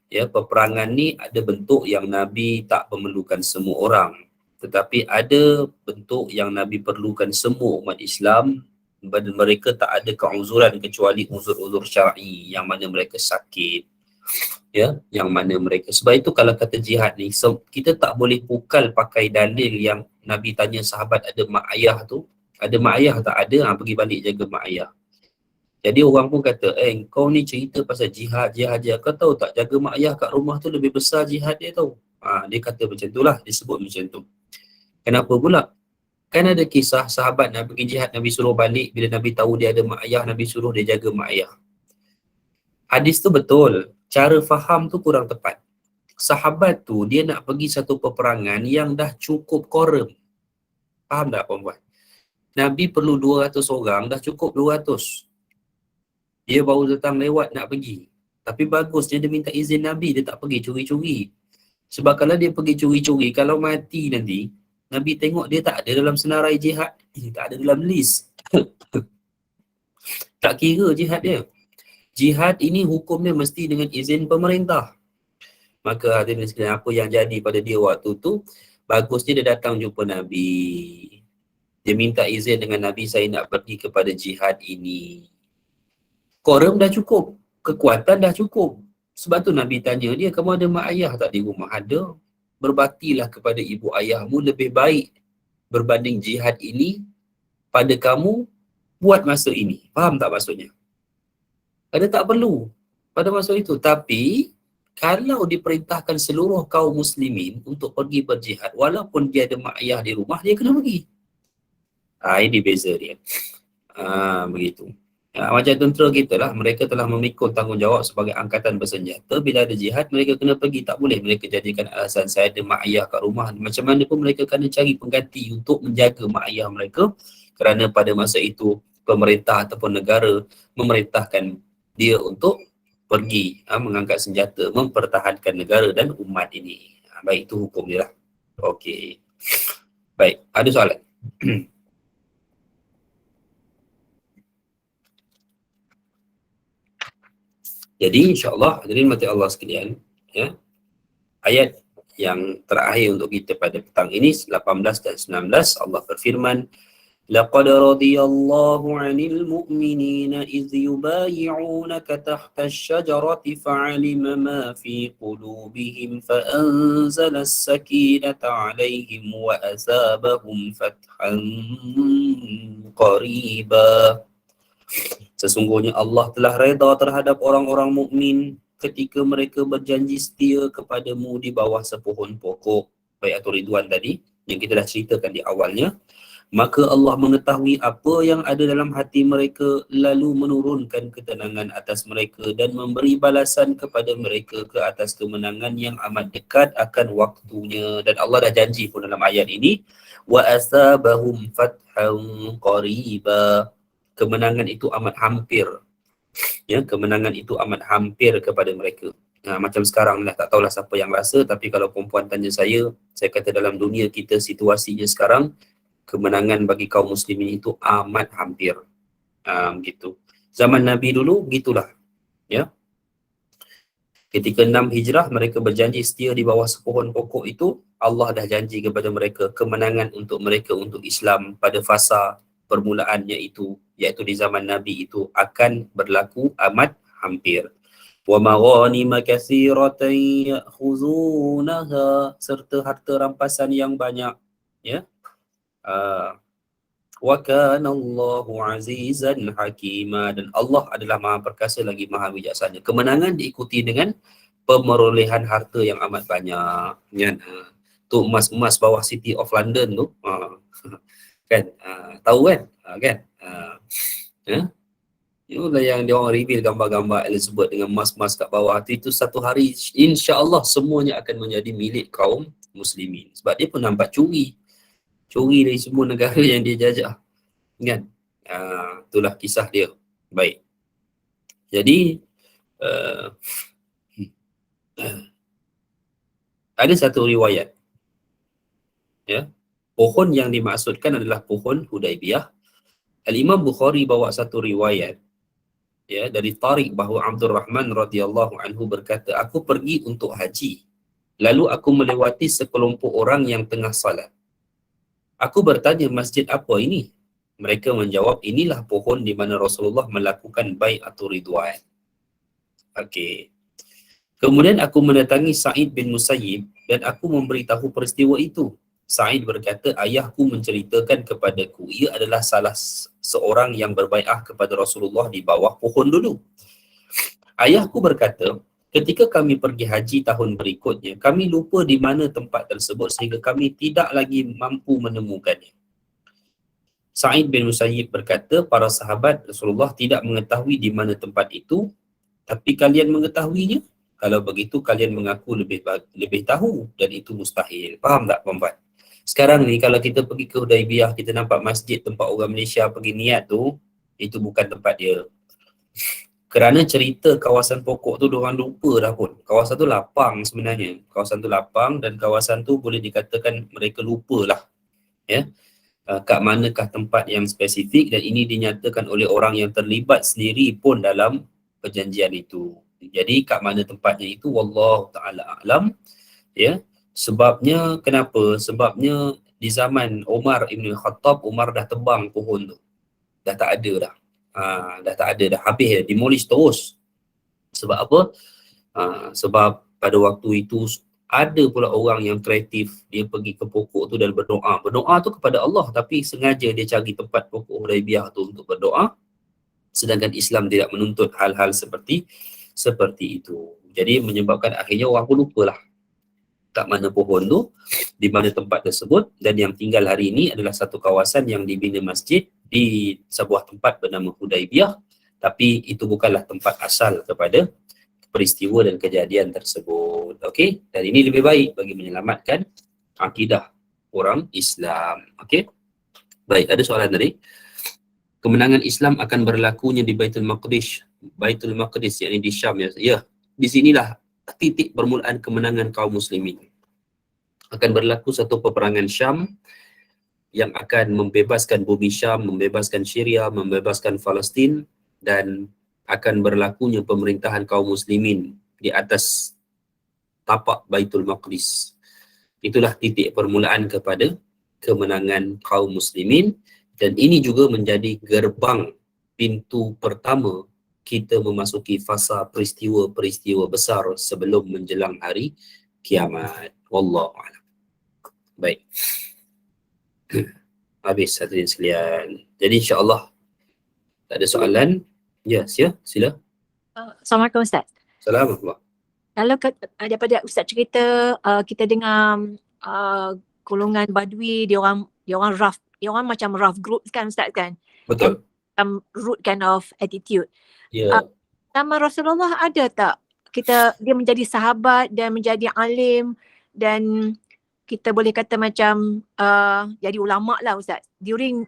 Ya, peperangan ni ada bentuk yang Nabi tak memerlukan semua orang. Tetapi ada bentuk yang Nabi perlukan semua umat Islam, dan mereka tak ada keuzuran kecuali uzur-uzur syar'i, yang mana mereka sakit. Ya, yang mana mereka, sebab itu kalau kata jihad ni, kita tak boleh pukal pakai dalil yang Nabi tanya sahabat ada mak ayah tu, ada mak ayah tak? Ada, pergi balik jaga mak ayah. Jadi orang pun kata, kau ni cerita pasal jihad. Kau tahu tak, jaga mak ayah kat rumah tu lebih besar jihad dia tau. Dia kata macam tu lah, dia sebut macam tu. Kenapa pula? Kan ada kisah sahabat nak pergi jihad, Nabi suruh balik. Bila Nabi tahu dia ada mak ayah, Nabi suruh dia jaga mak ayah. Hadis tu betul, cara faham tu kurang tepat. Sahabat tu dia nak pergi satu peperangan yang dah cukup korem. Faham tak perempuan? Nabi perlu 200 orang, dah cukup 200. Dia baru datang lewat nak pergi. Tapi bagusnya dia minta izin Nabi, dia tak pergi curi-curi. Sebab kalau dia pergi curi-curi, kalau mati nanti, Nabi tengok dia tak ada dalam senarai jihad, tak ada dalam list. Tak kira jihad dia. Jihad ini hukumnya mesti dengan izin pemerintah. Maka hadirin sekalian, apa yang jadi pada dia waktu tu, bagusnya dia datang jumpa Nabi. Dia minta izin dengan Nabi, saya nak pergi kepada jihad ini. Korem dah cukup, kekuatan dah cukup. Sebab tu Nabi tanya dia, kamu ada mak ayah tak di rumah? Ada. Berbaktilah kepada ibu ayahmu, lebih baik berbanding jihad ini pada kamu buat masa ini. Faham tak maksudnya? Ada tak perlu pada masa itu. Tapi kalau diperintahkan seluruh kaum muslimin untuk pergi berjihad, walaupun dia ada mak ayah di rumah, dia kena pergi. Ini beza dia. Begitu. Macam tentera kita lah, mereka telah memikul tanggungjawab sebagai angkatan bersenjata. Bila ada jihad, mereka kena pergi. Tak boleh mereka jadikan alasan saya ada mak ayah kat rumah. Macam mana pun mereka kena cari pengganti untuk menjaga mak ayah mereka, kerana pada masa itu pemerintah ataupun negara memerintahkan dia untuk pergi mengangkat senjata, mempertahankan negara dan umat ini. Baik, itu hukum dia lah. Okey. Baik, ada soalan? Jadi insya-Allah hadirin mati Allah sekalian, ya. Ayat yang terakhir untuk kita pada petang ini 18 dan 19, Allah berfirman, laqad radiyallahu 'anil mu'minina idh yubayyi'unaka tahta asy-syajarati fa'alima ma fi qulubihim fa'anzala as-sakinata 'alaihim wa asabahum fathan qariba. Sesungguhnya Allah telah reda terhadap orang-orang mukmin ketika mereka berjanji setia kepadamu di bawah sepohon pokok. Baik, atau Ridwan tadi yang kita dah ceritakan di awalnya. Maka Allah mengetahui apa yang ada dalam hati mereka, lalu menurunkan ketenangan atas mereka dan memberi balasan kepada mereka ke atas kemenangan yang amat dekat akan waktunya. Dan Allah dah janji pun dalam ayat ini, wa asabahum fathan qariba. Kemenangan itu amat hampir. Ya, kemenangan itu amat hampir kepada mereka. Macam sekarang lah, tak tahulah siapa yang rasa, tapi kalau perempuan tanya saya kata dalam dunia kita situasinya sekarang, kemenangan bagi kaum muslimin itu amat hampir. Gitu. Zaman Nabi dulu gitulah. Ya. Ketika 6 Hijrah mereka berjanji setia di bawah sepohon pokok itu, Allah dah janji kepada mereka kemenangan untuk mereka, untuk Islam pada fasa permulaannya itu, iaitu di zaman Nabi itu, akan berlaku amat hampir. Wa maghanima katsiratan ya'khuzunaha, serta harta rampasan yang banyak, ya. Wa kana Allahu azizan hakima, dan Allah adalah Maha Perkasa lagi Maha Bijaksana. Kemenangan diikuti dengan pemerolehan harta yang amat banyak. Tu emas-emas bawah City of London tu, kan, tahu kan, kan, Itulah yang dia orang reveal gambar-gambar Elizabeth dengan mas-mas kat bawah tu. Itu satu hari insya-Allah semuanya akan menjadi milik kaum muslimin. Sebab dia pun nampak curi dari semua negara yang dia jajah. Kan? Itulah kisah dia. Baik. Jadi ada satu riwayat, ya. Pohon yang dimaksudkan adalah pohon Hudaibiyah. Al-Imam Bukhari bawa satu riwayat, ya, dari Tariq bahawa Abdul Rahman radhiyallahu anhu berkata, aku pergi untuk haji. Lalu aku melewati sekelompok orang yang tengah salat. Aku bertanya, masjid apa ini? Mereka menjawab, inilah pohon di mana Rasulullah melakukan bai'atul ridwan. Okey. Kemudian aku mendatangi Sa'id bin Musayyib dan aku memberitahu peristiwa itu. Sa'id berkata, ayahku menceritakan kepadaku, ia adalah salah seorang yang berbai'ah kepada Rasulullah di bawah pohon dulu. Ayahku berkata, ketika kami pergi haji tahun berikutnya, kami lupa di mana tempat tersebut sehingga kami tidak lagi mampu menemukannya. Sa'id bin Musayyib berkata, para sahabat Rasulullah tidak mengetahui di mana tempat itu, tapi kalian mengetahuinya. Kalau begitu kalian mengaku lebih tahu dan itu mustahil. Faham tak perempuan? Sekarang ni kalau kita pergi ke Hudaibiyah, kita nampak masjid tempat orang Malaysia pergi niat tu, itu bukan tempat dia. Kerana cerita kawasan pokok tu diorang lupa dah pun. Kawasan tu lapang sebenarnya. Kawasan tu lapang dan kawasan tu boleh dikatakan mereka lupalah. Ya. Kat manakah tempat yang spesifik, dan ini dinyatakan oleh orang yang terlibat sendiri pun dalam perjanjian itu. Jadi kat mana tempatnya itu wallahu taala alam, ya. Sebabnya kenapa? Sebabnya di zaman Umar Ibn Khattab, Umar dah tebang pohon tu. Dah tak ada dah. Dah tak ada dah, habis dah, demolish terus. Sebab apa? Sebab pada waktu itu ada pula orang yang kreatif, dia pergi ke pokok tu dan berdoa. Berdoa tu kepada Allah, tapi sengaja dia cari tempat pokok Hudaibiyah tu untuk berdoa. Sedangkan Islam tidak menuntut hal-hal seperti itu. Jadi menyebabkan akhirnya orang pun lupalah kat mana pohon tu, di mana tempat tersebut, dan yang tinggal hari ini adalah satu kawasan yang dibina masjid di sebuah tempat bernama Hudaibiyah, tapi itu bukanlah tempat asal kepada peristiwa dan kejadian tersebut. Okey, dan ini lebih baik bagi menyelamatkan akidah orang Islam. Okey. Baik, ada soalan tadi. Kemenangan Islam akan berlakunya di Baitul Maqdis, yakni di Syam, ya. Ya, di sinilah titik permulaan kemenangan kaum muslimin. Akan berlaku satu peperangan Syam yang akan membebaskan bumi Syam, membebaskan Syria, membebaskan Palestin, dan akan berlakunya pemerintahan kaum muslimin di atas tapak Baitul Maqdis. Itulah titik permulaan kepada kemenangan kaum muslimin, dan ini juga menjadi gerbang pintu pertama kita memasuki fasa peristiwa-peristiwa besar sebelum menjelang hari kiamat. Wallahu a'lam. Baik. Habis hadirin sekalian. Jadi insya-Allah tak ada soalan. Ya, sila. Assalamualaikum Ustaz. Assalamualaikum. Kalau daripada Ustaz cerita, kita dengar golongan Badui, dia orang rough, dia orang macam rough groups kan Ustaz kan? Betul. Rude kind of attitude. Ya. Nama Rasulullah ada tak dia menjadi sahabat dan menjadi alim, dan kita boleh kata macam jadi ulama lah Ustaz during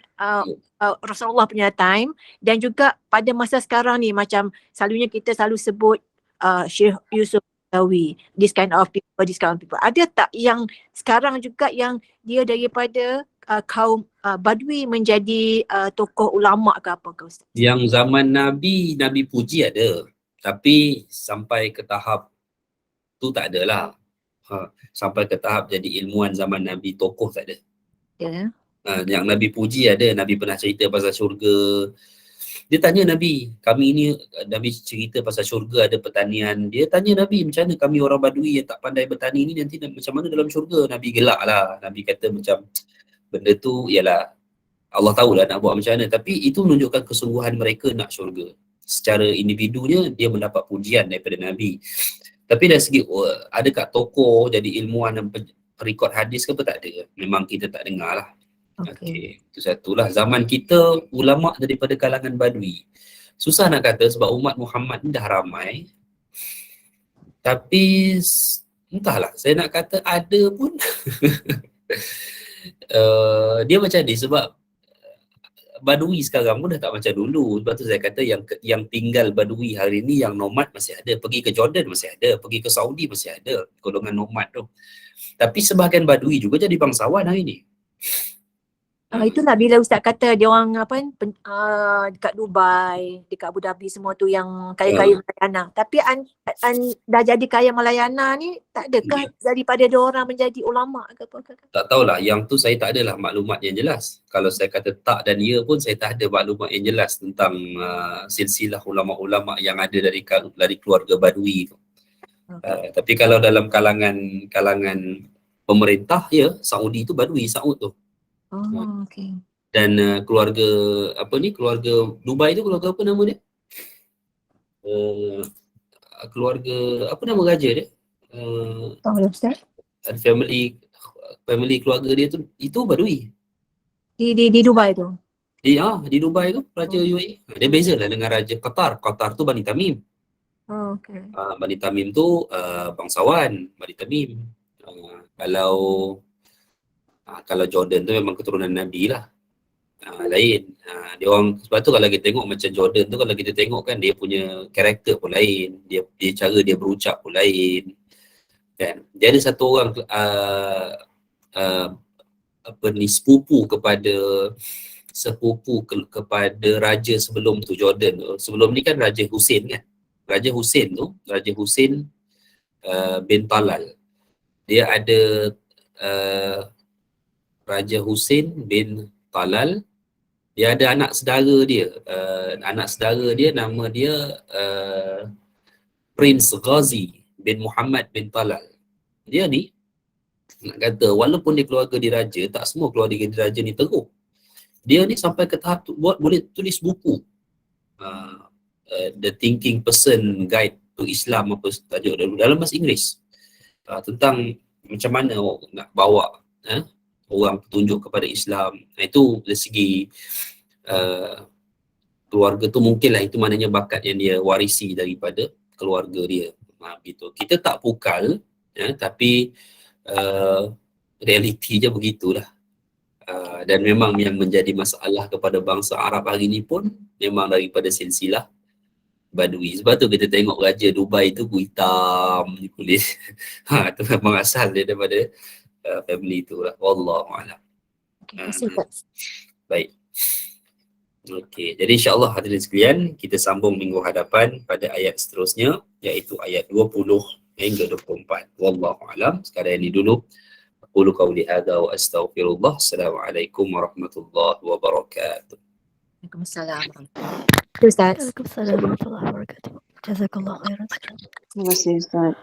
Rasulullah punya time, dan juga pada masa sekarang ni macam selalunya kita selalu sebut Syekh Yusuf Dawi, this kind of people. Ada tak yang sekarang juga yang dia daripada kaum Badui menjadi tokoh ulama ke apa ke Ustaz? Yang zaman Nabi puji ada, tapi sampai ke tahap tu tak adalah. Sampai ke tahap jadi ilmuwan zaman Nabi, tokoh tak ada. Ya. Yang Nabi puji ada. Nabi pernah cerita pasal syurga. Dia tanya Nabi, kami ni, Nabi cerita pasal syurga ada pertanian. Dia tanya Nabi, macam mana kami orang Badui yang tak pandai bertani ni nanti macam mana dalam syurga? Nabi gelak lah. Nabi kata macam benda tu ialah Allah tahulah nak buat macam mana, tapi itu menunjukkan kesungguhan mereka nak syurga. Secara individunya dia mendapat pujian daripada Nabi. Tapi dari segi adakah tokoh jadi ilmuwan dan perikot hadis ke apa, tak ada. Memang kita tak dengar lah. Okey, itu satulah. Zaman kita ulama daripada kalangan Badui. Susah nak kata sebab umat Muhammad ni dah ramai. Tapi entahlah, saya nak kata ada pun dia macam ni sebab Badui sekarang pun dah tak macam dulu. Sebab tu saya kata yang tinggal Badui hari ni, yang nomad masih ada. Pergi ke Jordan masih ada, pergi ke Saudi masih ada golongan nomad tu. Tapi sebahagian Badui juga jadi bangsawan hari ni. Itulah bila Ustaz kata dia orang dekat Dubai, dekat Abu Dhabi semua tu yang kaya-kaya Malayana. Tapi dah jadi kaya Malayana ni tak adakah daripada dia orang menjadi ulama ke apa ke? Tak tahulah, yang tu saya tak adalah maklumat yang jelas. Kalau saya kata tak dan ya pun saya tak ada maklumat yang jelas tentang silsilah ulama-ulama yang ada dari keluarga Badui tu. Tapi kalau dalam kalangan pemerintah, ya, Saudi tu Badui, Saud tu. Oh, okey. Dan keluarga keluarga Dubai tu keluarga apa nama dia? Keluarga apa nama raja dia? Tahu Ustaz. Family keluarga dia tu itu Badui. Di Dubai tu. Di Dubai tu raja UAE. Dia beza lah dengan raja Qatar. Qatar tu Bani Tamim. Oh, okey. Bani Tamim tu bangsawan Bani Tamim. Kalau Jordan tu memang keturunan Nabi lah. Lain. Dia orang, sebab tu kalau kita tengok macam Jordan tu, kalau kita tengok kan dia punya karakter pun lain, dia cara dia berucap pun lain. Kan? Dia ada satu orang sepupu kepada raja sebelum tu, Jordan tu. Sebelum ni kan Raja Hussein kan. Raja Hussein bin Talal. Dia ada Raja Hussein bin Talal. Dia ada anak saudara dia. Anak saudara dia nama dia Prince Ghazi bin Muhammad bin Talal. Dia ni nak kata walaupun dia keluarga diraja, tak semua keluarga diraja ni teruk. Dia ni sampai ke tahap boleh tulis buku. The Thinking Person Guide to Islam apa tajuk dalam bahasa Inggeris. Tentang macam mana nak bawa orang petunjuk kepada Islam. Itu dari segi keluarga tu, mungkinlah itu maknanya bakat yang dia warisi daripada keluarga dia. Gitu. Kita tak pukal, tapi realiti je begitulah. Dan memang yang menjadi masalah kepada bangsa Arab hari ni pun memang daripada silsilah Badui. Sebab tu kita tengok raja Dubai tu hitam kulit. Itu memang asal dia daripada family tu lah. Wallahualam. Baik. Okey, jadi insya-Allah hadirin sekalian, kita sambung minggu hadapan pada ayat seterusnya, iaitu ayat 20 hingga 24. Wallahualam. Sekadar ini dulu. Aqulu qawli hadza wa astaghfirullah. Assalamualaikum warahmatullahi wabarakatuh. Waalaikumsalam. Ustaz. Waalaikumsalam warahmatullahi wabarakatuh. Jazakallah khairan. Terima kasih Ustaz.